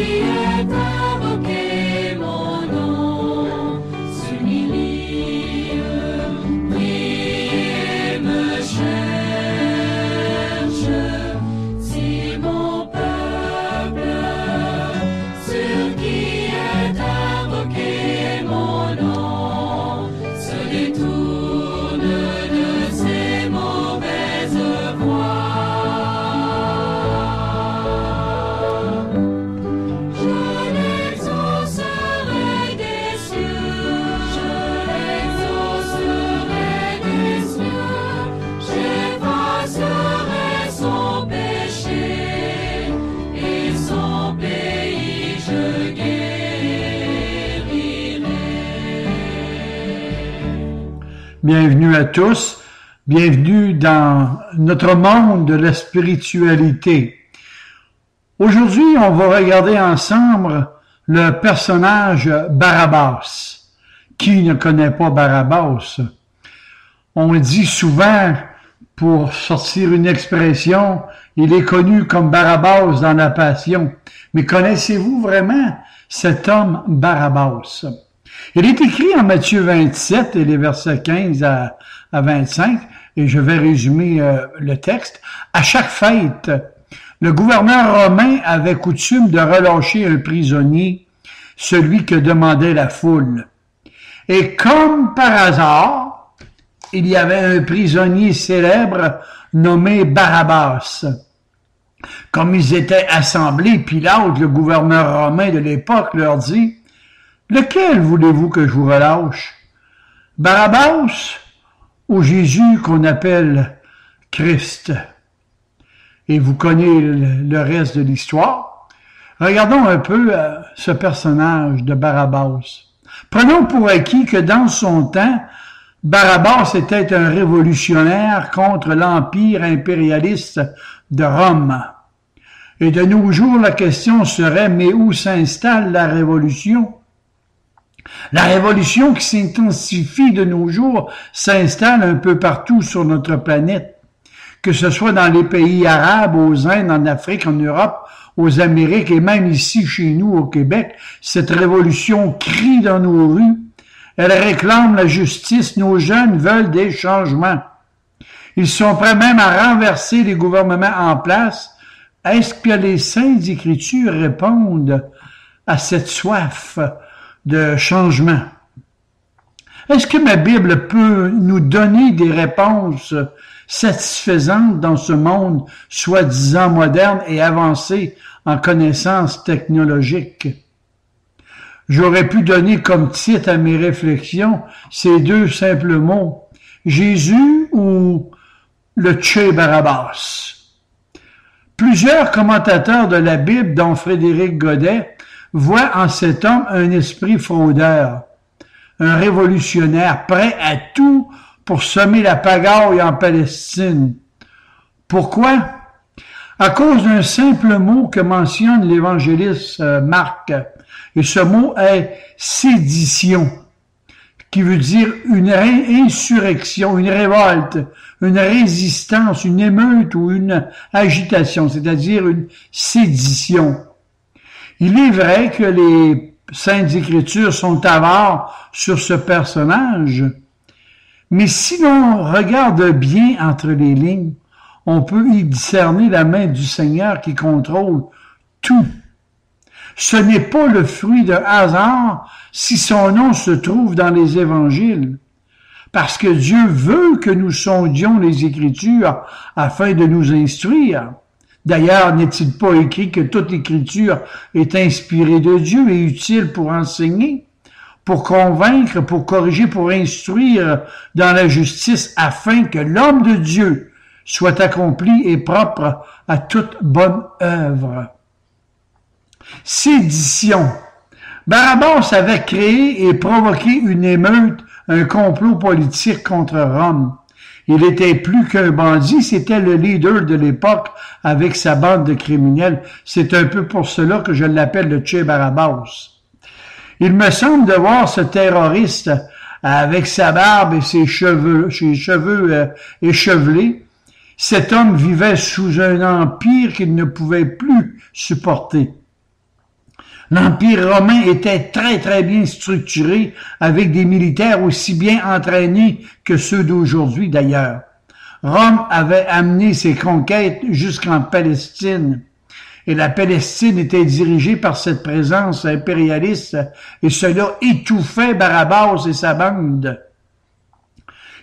est invoqué mon nom s'humilie, prie et me cherche. Si mon peuple, sur qui est invoqué mon nom, se détourne de ses mauvaises voies, je l'exaucerai des cieux, j'effacerai son péché, et son pays je guérirai. Bienvenue à tous, bienvenue dans notre monde de la spiritualité. Aujourd'hui, on va regarder ensemble le personnage Barabbas. Qui ne connaît pas Barabbas? On dit souvent, pour sortir une expression, il est connu comme Barabbas dans la Passion. Mais connaissez-vous vraiment cet homme Barabbas? Il est écrit en Matthieu 27 et les versets 15 à 25, et je vais résumer le texte. À chaque fête, le gouverneur romain avait coutume de relâcher un prisonnier, celui que demandait la foule. Et comme par hasard, il y avait un prisonnier célèbre nommé Barabbas. Comme ils étaient assemblés, Pilate, le gouverneur romain de l'époque, leur dit: « Lequel voulez-vous que je vous relâche? Barabbas ou Jésus qu'on appelle Christ? » Et vous connaissez le reste de l'histoire. Regardons un peu ce personnage de Barabbas. Prenons pour acquis que dans son temps, Barabbas était un révolutionnaire contre l'empire impérialiste de Rome. Et de nos jours, la question serait: mais où s'installe la révolution? La révolution qui s'intensifie de nos jours s'installe un peu partout sur notre planète, que ce soit dans les pays arabes, aux Indes, en Afrique, en Europe, aux Amériques et même ici chez nous au Québec. Cette révolution crie dans nos rues. Elle réclame la justice. Nos jeunes veulent des changements. Ils sont prêts même à renverser les gouvernements en place. Est-ce que les Saintes Écritures répondent à cette soif de changement? Est-ce que ma Bible peut nous donner des réponses satisfaisantes dans ce monde soi-disant moderne et avancé en connaissances technologiques? J'aurais pu donner comme titre à mes réflexions ces deux simples mots: Jésus ou le Che Barabbas. Plusieurs commentateurs de la Bible, dont Frédéric Godet, voient en cet homme un esprit fraudeur, un révolutionnaire prêt à tout pour semer la pagaille en Palestine. Pourquoi? À cause d'un simple mot que mentionne l'évangéliste Marc. Et ce mot est sédition, qui veut dire une insurrection, une révolte, une résistance, une émeute ou une agitation, c'est-à-dire une sédition. Il est vrai que les Saintes Écritures sont avares sur ce personnage, mais si l'on regarde bien entre les lignes, on peut y discerner la main du Seigneur qui contrôle tout. Ce n'est pas le fruit d'un hasard si son nom se trouve dans les évangiles, parce que Dieu veut que nous sondions les Écritures afin de nous instruire. D'ailleurs, n'est-il pas écrit que toute Écriture est inspirée de Dieu et utile pour enseigner, pour convaincre, pour corriger, pour instruire dans la justice, afin que l'homme de Dieu soit accompli et propre à toute bonne œuvre. Sédition. Barabbas avait créé et provoqué une émeute, un complot politique contre Rome. Il était plus qu'un bandit, c'était le leader de l'époque avec sa bande de criminels. C'est un peu pour cela que je l'appelle le Che Barabbas. Il me semble de voir ce terroriste avec sa barbe et ses cheveux échevelés. Cet homme vivait sous un empire qu'il ne pouvait plus supporter. L'Empire romain était très très bien structuré avec des militaires aussi bien entraînés que ceux d'aujourd'hui d'ailleurs. Rome avait amené ses conquêtes jusqu'en Palestine et la Palestine était dirigée par cette présence impérialiste et cela étouffait Barabbas et sa bande.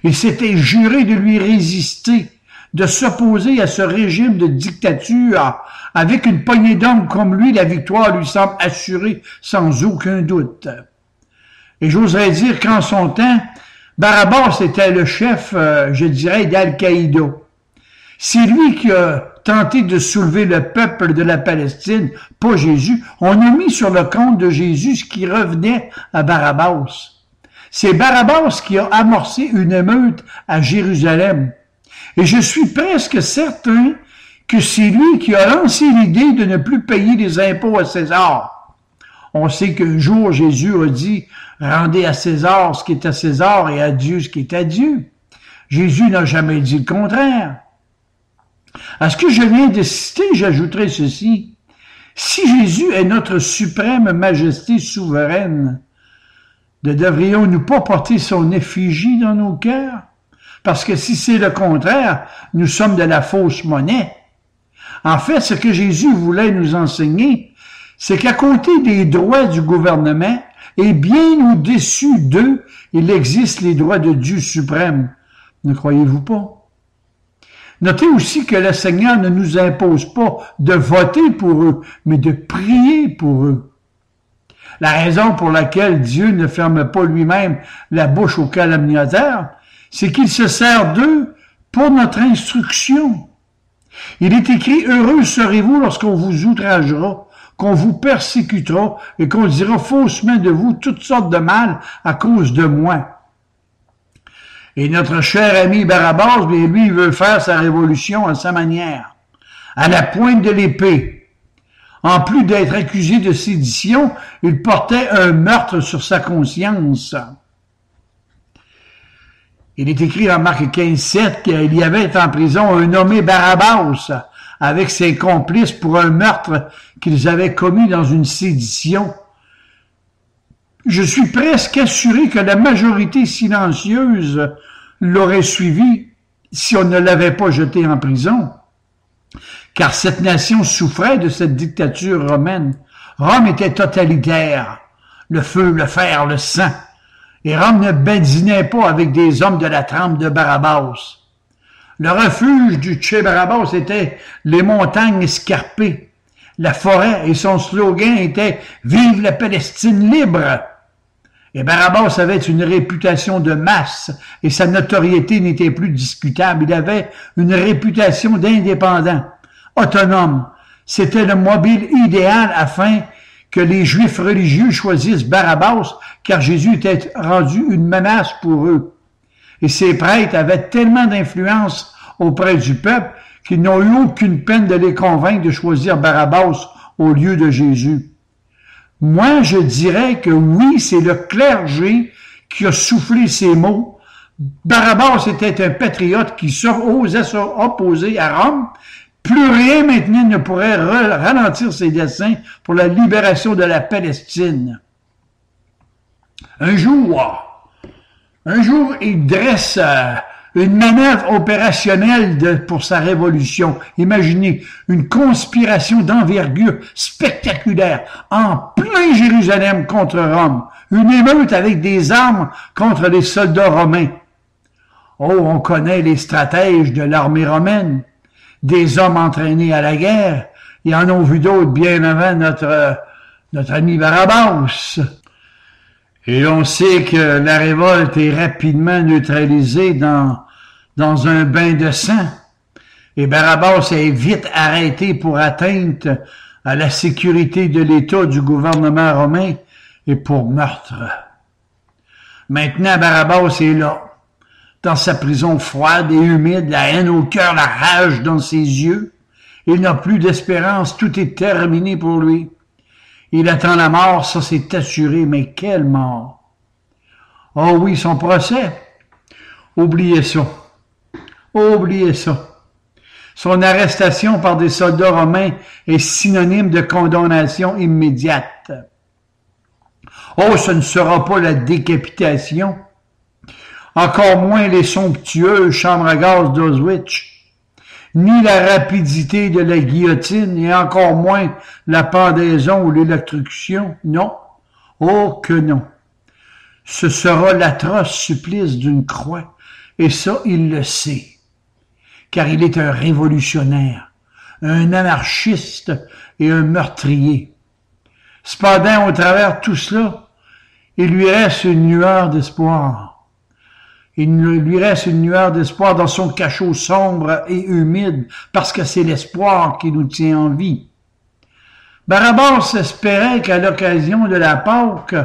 Il s'était juré de lui résister, de s'opposer à ce régime de dictature. Avec une poignée d'hommes comme lui, la victoire lui semble assurée sans aucun doute. Et j'oserais dire qu'en son temps, Barabbas était le chef, je dirais, d'Al-Qaïda. C'est lui qui a tenté de soulever le peuple de la Palestine, pas Jésus. On a mis sur le compte de Jésus ce qui revenait à Barabbas. C'est Barabbas qui a amorcé une émeute à Jérusalem. Et je suis presque certain que c'est lui qui a lancé l'idée de ne plus payer les impôts à César. On sait qu'un jour, Jésus a dit « Rendez à César ce qui est à César et à Dieu ce qui est à Dieu ». Jésus n'a jamais dit le contraire. À ce que je viens de citer, j'ajouterai ceci. Si Jésus est notre suprême majesté souveraine, ne devrions-nous pas porter son effigie dans nos cœurs? Parce que si c'est le contraire, nous sommes de la fausse monnaie. En fait, ce que Jésus voulait nous enseigner, c'est qu'à côté des droits du gouvernement, et bien au-dessus d'eux, il existe les droits de Dieu suprême. Ne croyez-vous pas? Notez aussi que le Seigneur ne nous impose pas de voter pour eux, mais de prier pour eux. La raison pour laquelle Dieu ne ferme pas lui-même la bouche aux calomniateurs, c'est qu'il se sert d'eux pour notre instruction. Il est écrit « Heureux serez-vous lorsqu'on vous outragera, qu'on vous persécutera et qu'on dira faussement de vous toutes sortes de mal à cause de moi. » Et notre cher ami Barabbas, bien lui, il veut faire sa révolution à sa manière, à la pointe de l'épée. En plus d'être accusé de sédition, il portait un meurtre sur sa conscience. Il est écrit en Marc 15,7 qu'il y avait en prison un nommé Barabbas avec ses complices pour un meurtre qu'ils avaient commis dans une sédition. Je suis presque assuré que la majorité silencieuse l'aurait suivi si on ne l'avait pas jeté en prison. Car cette nation souffrait de cette dictature romaine. Rome était totalitaire. Le feu, le fer, le sang. Et Rome ne badinait pas avec des hommes de la trempe de Barabbas. Le refuge du Che Barabbas était les montagnes escarpées, la forêt, et son slogan était « Vive la Palestine libre ». Et Barabbas avait une réputation de masse et sa notoriété n'était plus discutable. Il avait une réputation d'indépendant, autonome. C'était le mobile idéal afin que les Juifs religieux choisissent Barabbas, car Jésus était rendu une menace pour eux. Et ces prêtres avaient tellement d'influence auprès du peuple qu'ils n'ont eu aucune peine de les convaincre de choisir Barabbas au lieu de Jésus. Moi, je dirais que oui, c'est le clergé qui a soufflé ces mots. Barabbas était un patriote qui osait s'opposer à Rome. Plus rien maintenant ne pourrait ralentir ses desseins pour la libération de la Palestine. Un jour, il dresse une manœuvre opérationnelle pour sa révolution. Imaginez, une conspiration d'envergure spectaculaire en plein Jérusalem contre Rome. Une émeute avec des armes contre les soldats romains. Oh, on connaît les stratèges de l'armée romaine. Des hommes entraînés à la guerre. Ils en ont vu d'autres bien avant notre ami Barabbas. Et on sait que la révolte est rapidement neutralisée dans un bain de sang. Et Barabbas est vite arrêté pour atteinte à la sécurité de l'État du gouvernement romain et pour meurtre. Maintenant, Barabbas est là, dans sa prison froide et humide, la haine au cœur, la rage dans ses yeux. Il n'a plus d'espérance, tout est terminé pour lui. Il attend la mort, ça c'est assuré, mais quelle mort! Oh oui, son procès. Oubliez ça. Oubliez ça. Son arrestation par des soldats romains est synonyme de condamnation immédiate. Oh, ce ne sera pas la décapitation, encore moins les somptueuses chambres à gaz d'Auschwitz, ni la rapidité de la guillotine, et encore moins la pendaison ou l'électrocution. Non, oh que non. Ce sera l'atroce supplice d'une croix, et ça, il le sait, car il est un révolutionnaire, un anarchiste et un meurtrier. Cependant, au travers de tout cela, il lui reste une lueur d'espoir. Il lui reste une lueur d'espoir dans son cachot sombre et humide, parce que c'est l'espoir qui nous tient en vie. Barabbas espérait qu'à l'occasion de la Pâque,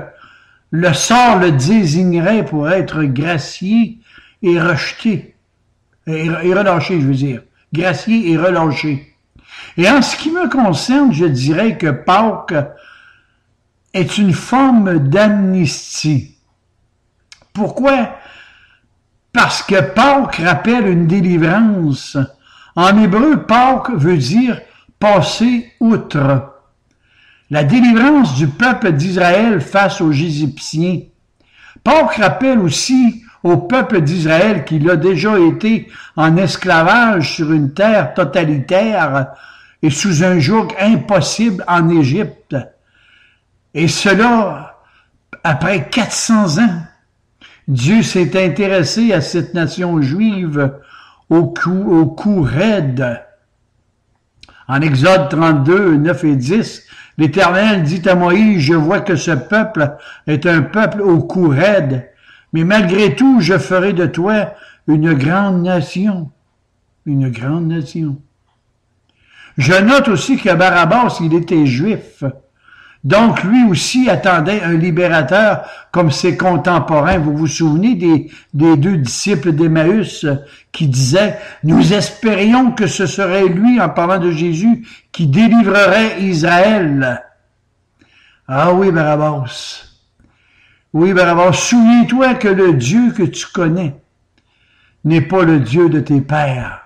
le sort le désignerait pour être gracié et rejeté, et relâché, je veux dire, gracié et relâché. Et en ce qui me concerne, je dirais que Pâques est une forme d'amnistie. Pourquoi? Parce que Pâques rappelle une délivrance. En hébreu, Pâques veut dire passer outre. La délivrance du peuple d'Israël face aux Égyptiens. Pâques rappelle aussi au peuple d'Israël qu'il a déjà été en esclavage sur une terre totalitaire et sous un joug impossible en Égypte. Et cela, après 400 ans, Dieu s'est intéressé à cette nation juive au cou raide. En Exode 32, 9 et 10, l'Éternel dit à Moïse, « Je vois que ce peuple est un peuple au cou raide, mais malgré tout, je ferai de toi une grande nation. » Une grande nation. Je note aussi que Barabbas, il était juif. Donc, lui aussi attendait un libérateur comme ses contemporains. Vous vous souvenez des deux disciples d'Emmaüs qui disaient « Nous espérions que ce serait lui, en parlant de Jésus, qui délivrerait Israël. » Ah oui, Barabbas. Oui, Barabbas, souviens-toi que le Dieu que tu connais n'est pas le Dieu de tes pères.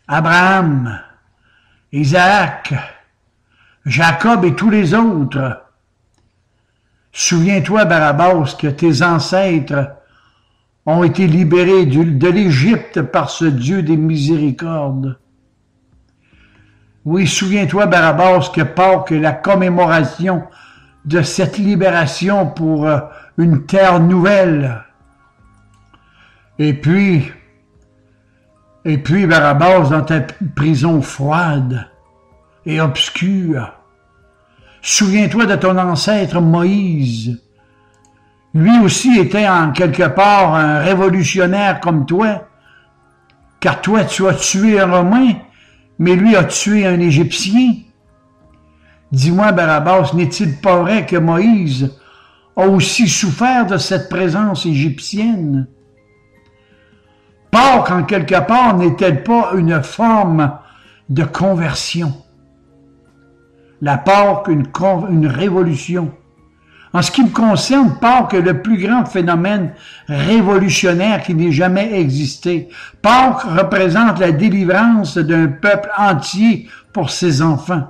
Abraham, Isaac, Jacob et tous les autres. Souviens-toi, Barabbas, que tes ancêtres ont été libérés de l'Égypte par ce Dieu des miséricordes. Oui, souviens-toi, Barabbas, que Pâques est la commémoration de cette libération pour une terre nouvelle. Et puis, Barabbas, dans ta prison froide et obscure, souviens-toi de ton ancêtre Moïse. Lui aussi était en quelque part un révolutionnaire comme toi, car toi tu as tué un Romain, mais lui a tué un Égyptien. Dis-moi, Barabbas, n'est-il pas vrai que Moïse a aussi souffert de cette présence égyptienne? Pâques, en quelque part, n'est-elle pas une forme de conversion? La Pâques, une révolution. En ce qui me concerne, Pâques est le plus grand phénomène révolutionnaire qui n'ait jamais existé. Pâques représente la délivrance d'un peuple entier pour ses enfants.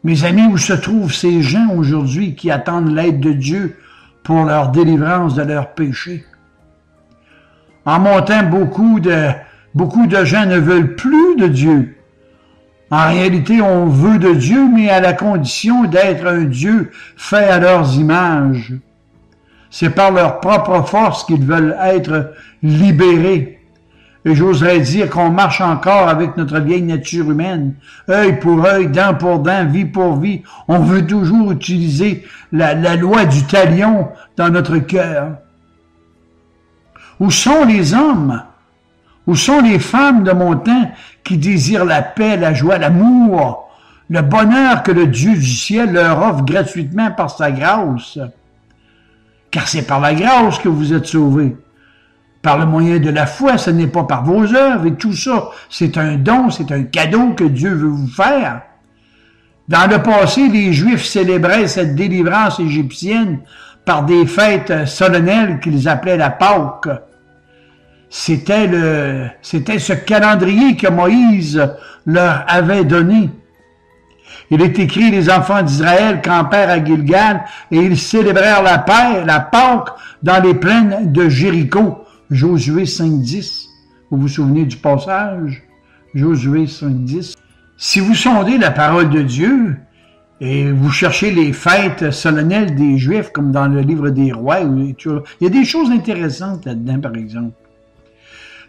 Mes amis, où se trouvent ces gens aujourd'hui qui attendent l'aide de Dieu pour leur délivrance de leurs péchés? En montant, beaucoup de gens ne veulent plus de Dieu. En réalité, on veut de Dieu, mais à la condition d'être un Dieu fait à leurs images. C'est par leur propre force qu'ils veulent être libérés. Et j'oserais dire qu'on marche encore avec notre vieille nature humaine. Œil pour œil, dent pour dent, vie pour vie. On veut toujours utiliser la loi du talion dans notre cœur. Où sont les hommes? Où sont les femmes de mon temps qui désirent la paix, la joie, l'amour, le bonheur que le Dieu du ciel leur offre gratuitement par sa grâce? Car c'est par la grâce que vous êtes sauvés. Par le moyen de la foi, ce n'est pas par vos œuvres, et tout ça, c'est un don, c'est un cadeau que Dieu veut vous faire. Dans le passé, les Juifs célébraient cette délivrance égyptienne par des fêtes solennelles qu'ils appelaient la Pâque. C'était ce calendrier que Moïse leur avait donné. Il est écrit, les enfants d'Israël campèrent à Gilgal et ils célébrèrent la Pâque dans les plaines de Jéricho. Josué 5.10. Vous vous souvenez du passage? Josué 5.10. Si vous sondez la parole de Dieu et vous cherchez les fêtes solennelles des Juifs, comme dans le livre des Rois, il y a des choses intéressantes là-dedans, par exemple.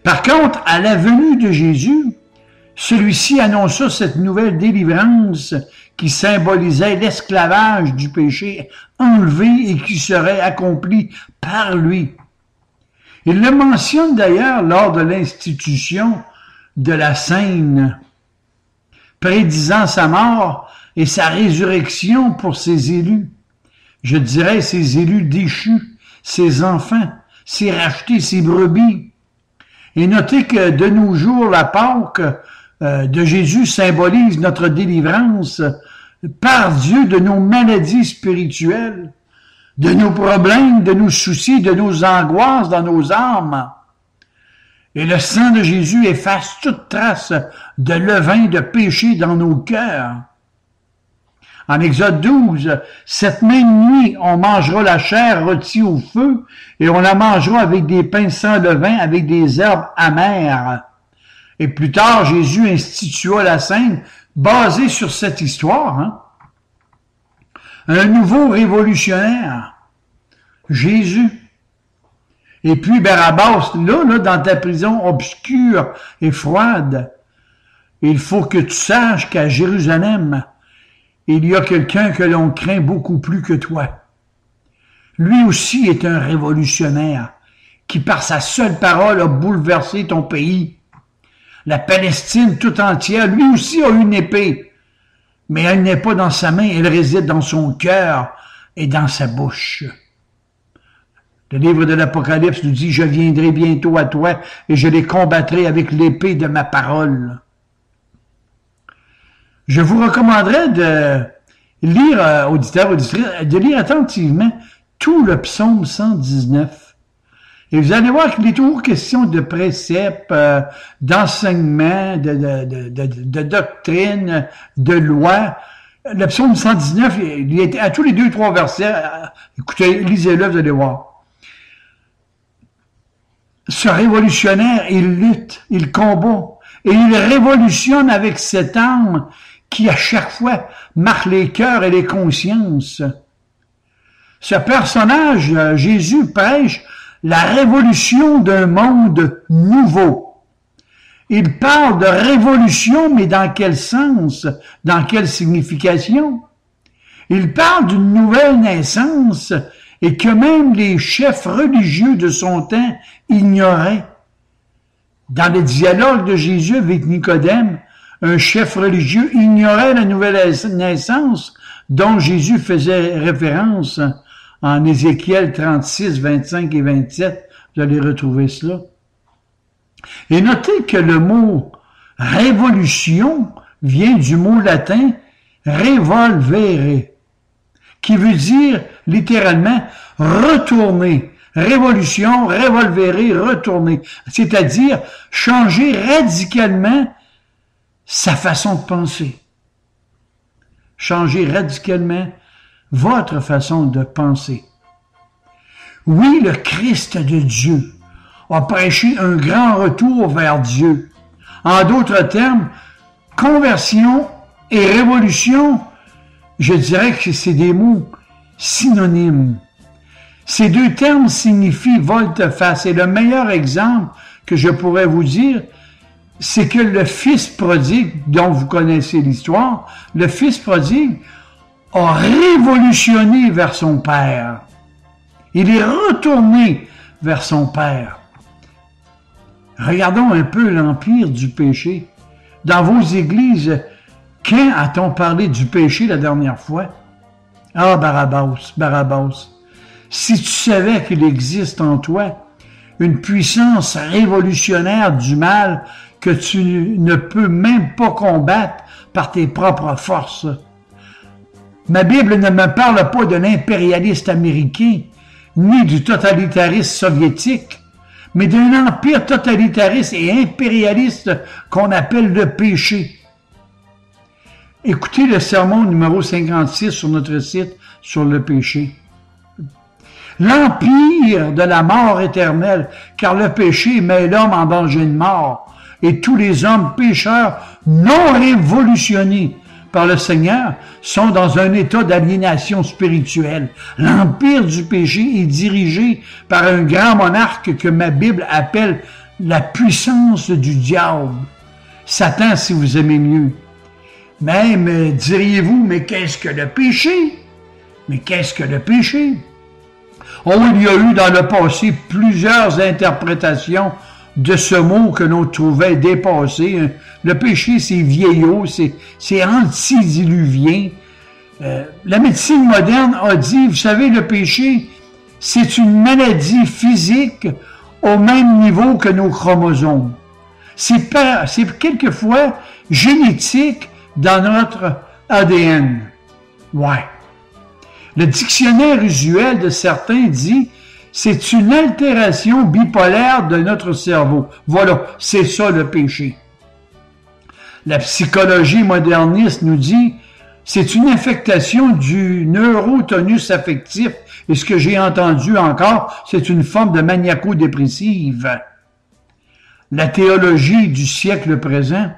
Par contre, à la venue de Jésus, celui-ci annonça cette nouvelle délivrance qui symbolisait l'esclavage du péché enlevé et qui serait accompli par lui. Il le mentionne d'ailleurs lors de l'institution de la scène, prédisant sa mort et sa résurrection pour ses élus. Je dirais ses élus déchus, ses enfants, ses rachetés, ses brebis. Et notez que de nos jours, la Pâque de Jésus symbolise notre délivrance par Dieu de nos maladies spirituelles, de nos problèmes, de nos soucis, de nos angoisses dans nos âmes. Et le sang de Jésus efface toute trace de levain, de péché dans nos cœurs. En Exode 12, cette même nuit, on mangera la chair rôtie au feu et on la mangera avec des pains sans levain, avec des herbes amères. Et plus tard, Jésus institua la scène basée sur cette histoire. Un nouveau révolutionnaire, Jésus. Et puis Barabbas, là, dans ta prison obscure et froide, il faut que tu saches qu'à Jérusalem, il y a quelqu'un que l'on craint beaucoup plus que toi. Lui aussi est un révolutionnaire qui, par sa seule parole, a bouleversé ton pays. La Palestine tout entière, lui aussi a une épée, mais elle n'est pas dans sa main, elle réside dans son cœur et dans sa bouche. Le livre de l'Apocalypse nous dit « Je viendrai bientôt à toi et je les combattrai avec l'épée de ma parole. » Je vous recommanderais de lire, auditeurs, auditrices, de lire attentivement tout le psaume 119. Et vous allez voir qu'il est toujours question de préceptes, d'enseignement, de doctrine, de loi. Le psaume 119, il est à tous les 2-3 versets. Écoutez, lisez-le, vous allez voir. Ce révolutionnaire, il lutte, il combat, et il révolutionne avec cette arme qui, à chaque fois, marque les cœurs et les consciences. Ce personnage, Jésus, prêche la révolution d'un monde nouveau. Il parle de révolution, mais dans quel sens? Dans quelle signification? Il parle d'une nouvelle naissance et que même les chefs religieux de son temps ignoraient. Dans le dialogue de Jésus avec Nicodème, un chef religieux ignorait la nouvelle naissance dont Jésus faisait référence en Ézéchiel 36, 25 et 27. Vous allez retrouver cela. Et notez que le mot révolution vient du mot latin revolvere, qui veut dire littéralement retourner. Révolution, revolvere, retourner. C'est-à-dire changer radicalement sa façon de penser. Changer radicalement votre façon de penser. Oui, le Christ de Dieu a prêché un grand retour vers Dieu. En d'autres termes, conversion et révolution, je dirais que c'est des mots synonymes. Ces deux termes signifient volte-face. Et le meilleur exemple que je pourrais vous dire, c'est que le fils prodigue, dont vous connaissez l'histoire, le fils prodigue a révolutionné vers son père. Il est retourné vers son père. Regardons un peu l'empire du péché. Dans vos églises, quand a-t-on parlé du péché la dernière fois? Ah, Barabbas. Si tu savais qu'il existe en toi une puissance révolutionnaire du mal que tu ne peux même pas combattre par tes propres forces. Ma Bible ne me parle pas de l'impérialiste américain, ni du totalitarisme soviétique, mais d'un empire totalitariste et impérialiste qu'on appelle le péché. Écoutez le sermon numéro 56 sur notre site sur le péché. L'empire de la mort éternelle, car le péché met l'homme en danger de mort, et tous les hommes pécheurs non révolutionnés par le Seigneur sont dans un état d'aliénation spirituelle. L'empire du péché est dirigé par un grand monarque que ma Bible appelle la puissance du diable. Satan, si vous aimez mieux. Même diriez-vous, mais qu'est-ce que le péché? Mais qu'est-ce que le péché? Oh, il y a eu dans le passé plusieurs interprétations de ce mot que l'on trouvait dépassé. Le péché, c'est vieillot, c'est antidiluvien. La médecine moderne a dit, vous savez, le péché, c'est une maladie physique au même niveau que nos chromosomes. C'est quelquefois génétique dans notre ADN. Ouais. Le dictionnaire usuel de certains dit c'est une altération bipolaire de notre cerveau. Voilà, c'est ça le péché. La psychologie moderniste nous dit c'est une affectation du neurotonus affectif. Et ce que j'ai entendu encore, c'est une forme de maniaco-dépressive. La théologie du siècle présent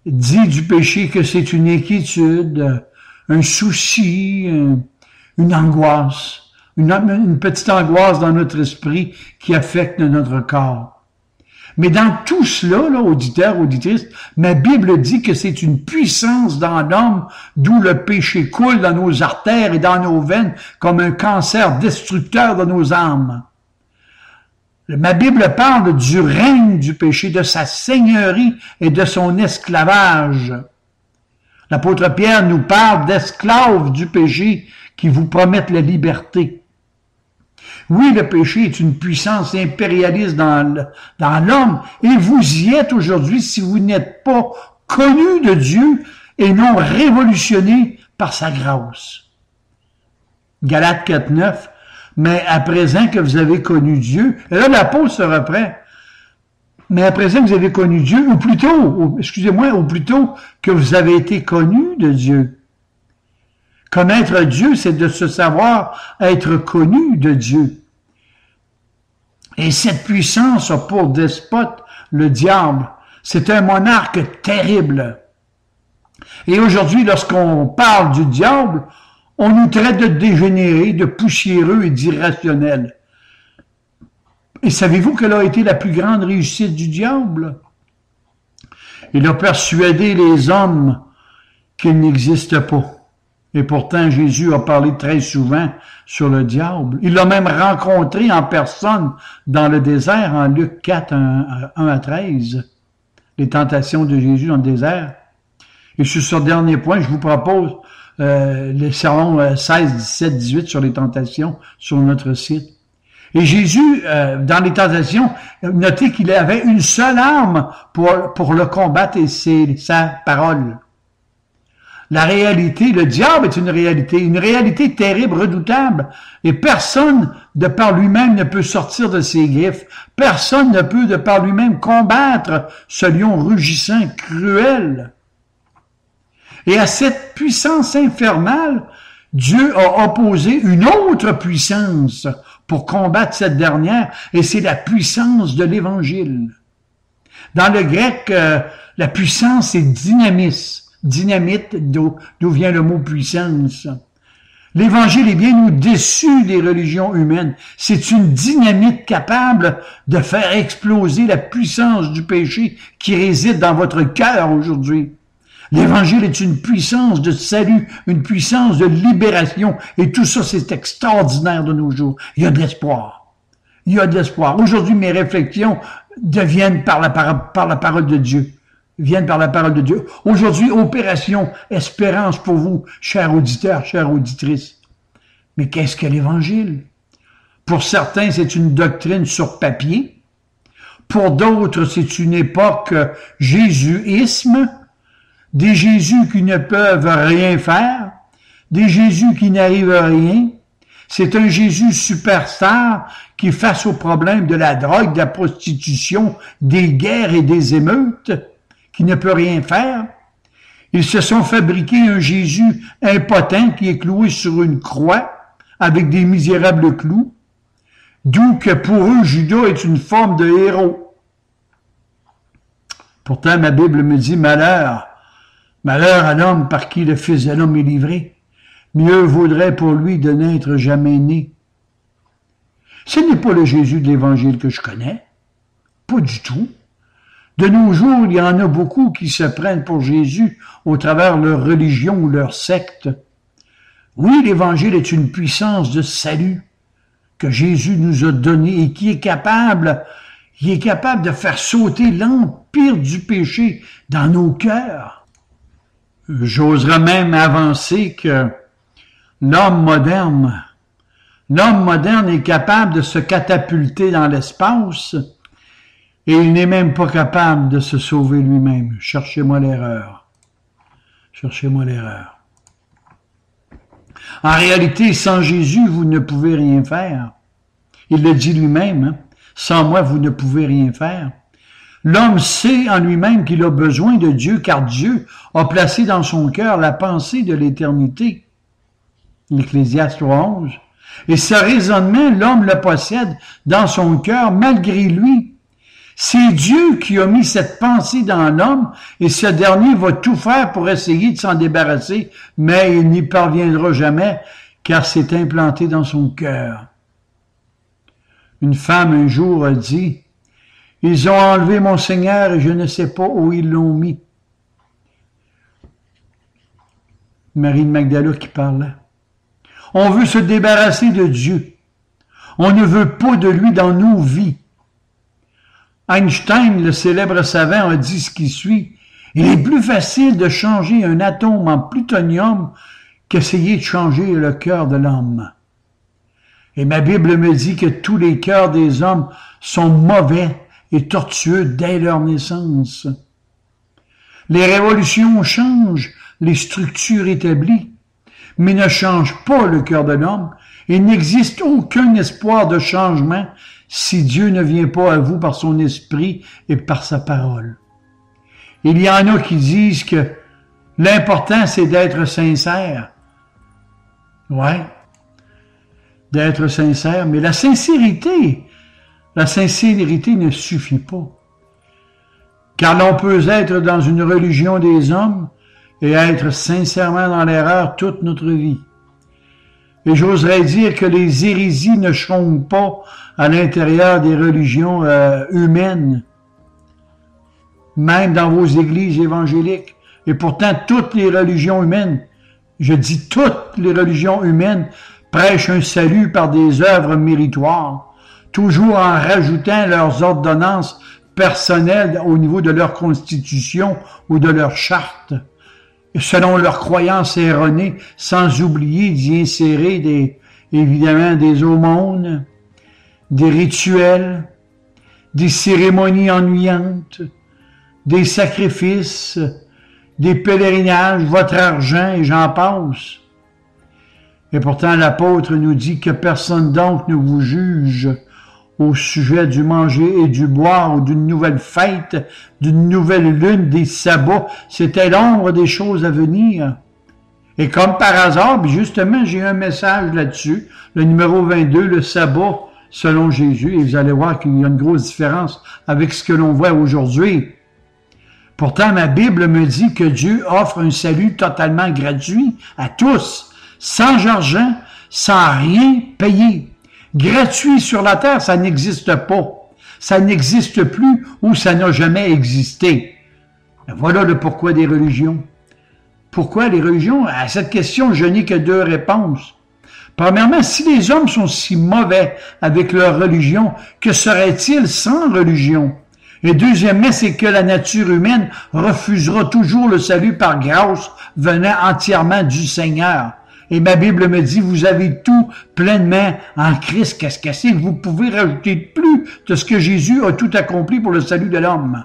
dit du péché que c'est une inquiétude, un souci, une angoisse, une petite angoisse dans notre esprit qui affecte notre corps. Mais dans tout cela, là, auditeurs, auditrices, ma Bible dit que c'est une puissance dans l'homme d'où le péché coule dans nos artères et dans nos veines comme un cancer destructeur de nos âmes. Ma Bible parle du règne du péché, de sa seigneurie et de son esclavage. L'apôtre Pierre nous parle d'esclaves du péché qui vous promettent la liberté. Oui, le péché est une puissance impérialiste dans l'homme et vous y êtes aujourd'hui si vous n'êtes pas connu de Dieu et non révolutionné par sa grâce. Galates 4.9. Mais à présent que vous avez connu Dieu, et là l'apôtre se reprend, mais à présent que vous avez connu Dieu, ou plutôt que vous avez été connu de Dieu. Connaître Dieu, c'est de se savoir être connu de Dieu. Et cette puissance a pour despote le diable. C'est un monarque terrible. Et aujourd'hui, lorsqu'on parle du diable, on nous traite de dégénérés, de poussiéreux et d'irrationnels. Et savez-vous quelle a été la plus grande réussite du diable? Il a persuadé les hommes qu'il n'existe pas. Et pourtant, Jésus a parlé très souvent sur le diable. Il l'a même rencontré en personne dans le désert, en Luc 4, 1 à 13. Les tentations de Jésus dans le désert. Et sur ce dernier point, je vous propose les sermons 16, 17, 18 sur les tentations sur notre site. Et Jésus, dans les tentations, notez qu'il avait une seule arme pour le combattre et c'est sa parole. La réalité, le diable est une réalité terrible, redoutable. Et personne, de par lui-même, ne peut sortir de ses griffes. Personne ne peut, de par lui-même, combattre ce lion rugissant, cruel. Et à cette puissance infernale, Dieu a opposé une autre puissance pour combattre cette dernière, et c'est la puissance de l'Évangile. Dans le grec, la puissance est dynamis. Dynamite, d'où vient le mot puissance. L'Évangile est bien au-dessus des religions humaines. C'est une dynamite capable de faire exploser la puissance du péché qui réside dans votre cœur aujourd'hui. L'Évangile est une puissance de salut, une puissance de libération, et tout ça, c'est extraordinaire de nos jours. Il y a de l'espoir. Il y a de l'espoir. Aujourd'hui, mes réflexions deviennent par la parole de Dieu. Viennent par la parole de Dieu. Aujourd'hui, opération espérance pour vous, chers auditeurs, chères auditrices. Mais qu'est-ce que l'Évangile? Pour certains, c'est une doctrine sur papier. Pour d'autres, c'est une époque jésuisme. Des Jésus qui ne peuvent rien faire, des Jésus qui n'arrivent à rien. C'est un Jésus superstar qui, face aux problèmes de la drogue, de la prostitution, des guerres et des émeutes, qui ne peut rien faire. Ils se sont fabriqués un Jésus impotent qui est cloué sur une croix avec des misérables clous, d'où que pour eux, Judas est une forme de héros. Pourtant, ma Bible me dit malheur à l'homme par qui le Fils de l'homme est livré. Mieux vaudrait pour lui de n'être jamais né. Ce n'est pas le Jésus de l'Évangile que je connais. Pas du tout. De nos jours, il y en a beaucoup qui se prennent pour Jésus au travers leur religion ou leur secte. Oui, l'Évangile est une puissance de salut que Jésus nous a donnée et qui est capable de faire sauter l'empire du péché dans nos cœurs. J'oserais même avancer que l'homme moderne est capable de se catapulter dans l'espace et il n'est même pas capable de se sauver lui-même. Cherchez-moi l'erreur. Cherchez-moi l'erreur. En réalité, sans Jésus, vous ne pouvez rien faire. Il le dit lui-même, hein? Sans moi, vous ne pouvez rien faire. L'homme sait en lui-même qu'il a besoin de Dieu, car Dieu a placé dans son cœur la pensée de l'éternité. L'Ecclésiaste 3:11. Et ce raisonnement, l'homme le possède dans son cœur malgré lui. C'est Dieu qui a mis cette pensée dans l'homme et ce dernier va tout faire pour essayer de s'en débarrasser, mais il n'y parviendra jamais car c'est implanté dans son cœur. Une femme un jour a dit « Ils ont enlevé mon Seigneur et je ne sais pas où ils l'ont mis. » Marie de Magdala qui parlait. On veut se débarrasser de Dieu. On ne veut pas de lui dans nos vies. Einstein, le célèbre savant, a dit ce qui suit. Il est plus facile de changer un atome en plutonium qu'essayer de changer le cœur de l'homme. Et ma Bible me dit que tous les cœurs des hommes sont mauvais et tortueux dès leur naissance. Les révolutions changent les structures établies, mais ne changent pas le cœur de l'homme. Il n'existe aucun espoir de changement si Dieu ne vient pas à vous par son esprit et par sa parole. Il y en a qui disent que l'important, c'est d'être sincère. Ouais, d'être sincère, mais la sincérité ne suffit pas. Car l'on peut être dans une religion des hommes et être sincèrement dans l'erreur toute notre vie. Et j'oserais dire que les hérésies ne chôment pas à l'intérieur des religions humaines, même dans vos églises évangéliques. Et pourtant, toutes les religions humaines, je dis toutes les religions humaines, prêchent un salut par des œuvres méritoires, toujours en rajoutant leurs ordonnances personnelles au niveau de leur constitution ou de leur charte, selon leurs croyances erronées, sans oublier d'y insérer évidemment des aumônes, des rituels, des cérémonies ennuyantes, des sacrifices, des pèlerinages, votre argent et j'en passe. Et pourtant l'apôtre nous dit que personne donc ne vous juge au sujet du manger et du boire ou d'une nouvelle fête, d'une nouvelle lune, des sabbats. C'était l'ombre des choses à venir. Et comme par hasard, justement, j'ai un message là-dessus, le numéro 22, le sabbat selon Jésus, et vous allez voir qu'il y a une grosse différence avec ce que l'on voit aujourd'hui. Pourtant, ma Bible me dit que Dieu offre un salut totalement gratuit à tous, sans argent, sans rien payer. Gratuit sur la terre, ça n'existe pas. Ça n'existe plus ou ça n'a jamais existé. Voilà le pourquoi des religions. Pourquoi les religions? À cette question, je n'ai que deux réponses. Premièrement, si les hommes sont si mauvais avec leur religion, que seraient-ils sans religion? Et deuxièmement, c'est que la nature humaine refusera toujours le salut par grâce venant entièrement du Seigneur. Et ma Bible me dit, vous avez tout pleinement en Christ. Qu'est-ce que c'est que vous pouvez rajouter de plus de ce que Jésus a tout accompli pour le salut de l'homme?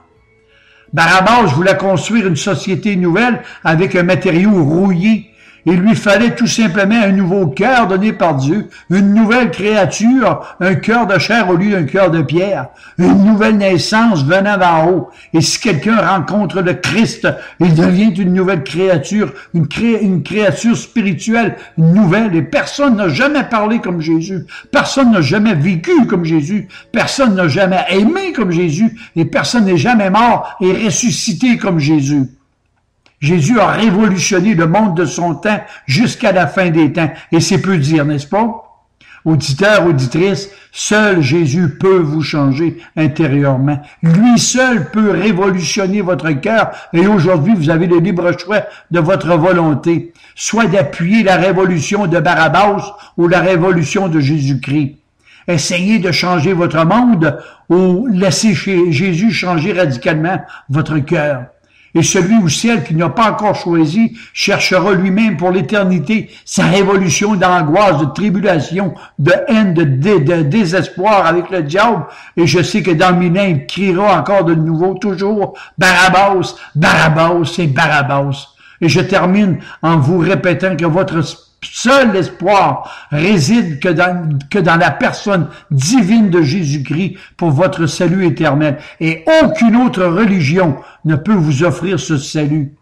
Barabbas voulait construire une société nouvelle avec un matériau rouillé. Il lui fallait tout simplement un nouveau cœur donné par Dieu, une nouvelle créature, un cœur de chair au lieu d'un cœur de pierre, une nouvelle naissance venant d'en haut. Et si quelqu'un rencontre le Christ, il devient une nouvelle créature, une créature spirituelle nouvelle. Et personne n'a jamais parlé comme Jésus, personne n'a jamais vécu comme Jésus, personne n'a jamais aimé comme Jésus, et personne n'est jamais mort et ressuscité comme Jésus. Jésus a révolutionné le monde de son temps jusqu'à la fin des temps. Et c'est peu dire, n'est-ce pas? Auditeurs, auditrices, seul Jésus peut vous changer intérieurement. Lui seul peut révolutionner votre cœur. Et aujourd'hui, vous avez le libre choix de votre volonté. Soit d'appuyer la révolution de Barabbas ou la révolution de Jésus-Christ. Essayez de changer votre monde ou laissez Jésus changer radicalement votre cœur. Et celui ou celle qui n'a pas encore choisi cherchera lui-même pour l'éternité sa révolution d'angoisse, de tribulation, de haine, de désespoir avec le diable. Et je sais que dans 1000 ans, il criera encore de nouveau, toujours, Barabbas, Barabbas et Barabbas. Et je termine en vous répétant que votre seul espoir réside que dans la personne divine de Jésus-Christ pour votre salut éternel. Et aucune autre religion ne peut vous offrir ce salut.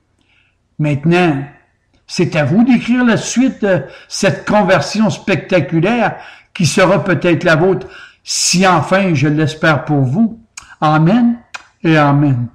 Maintenant, c'est à vous d'écrire la suite de cette conversion spectaculaire qui sera peut-être la vôtre, si enfin je l'espère pour vous. Amen et Amen.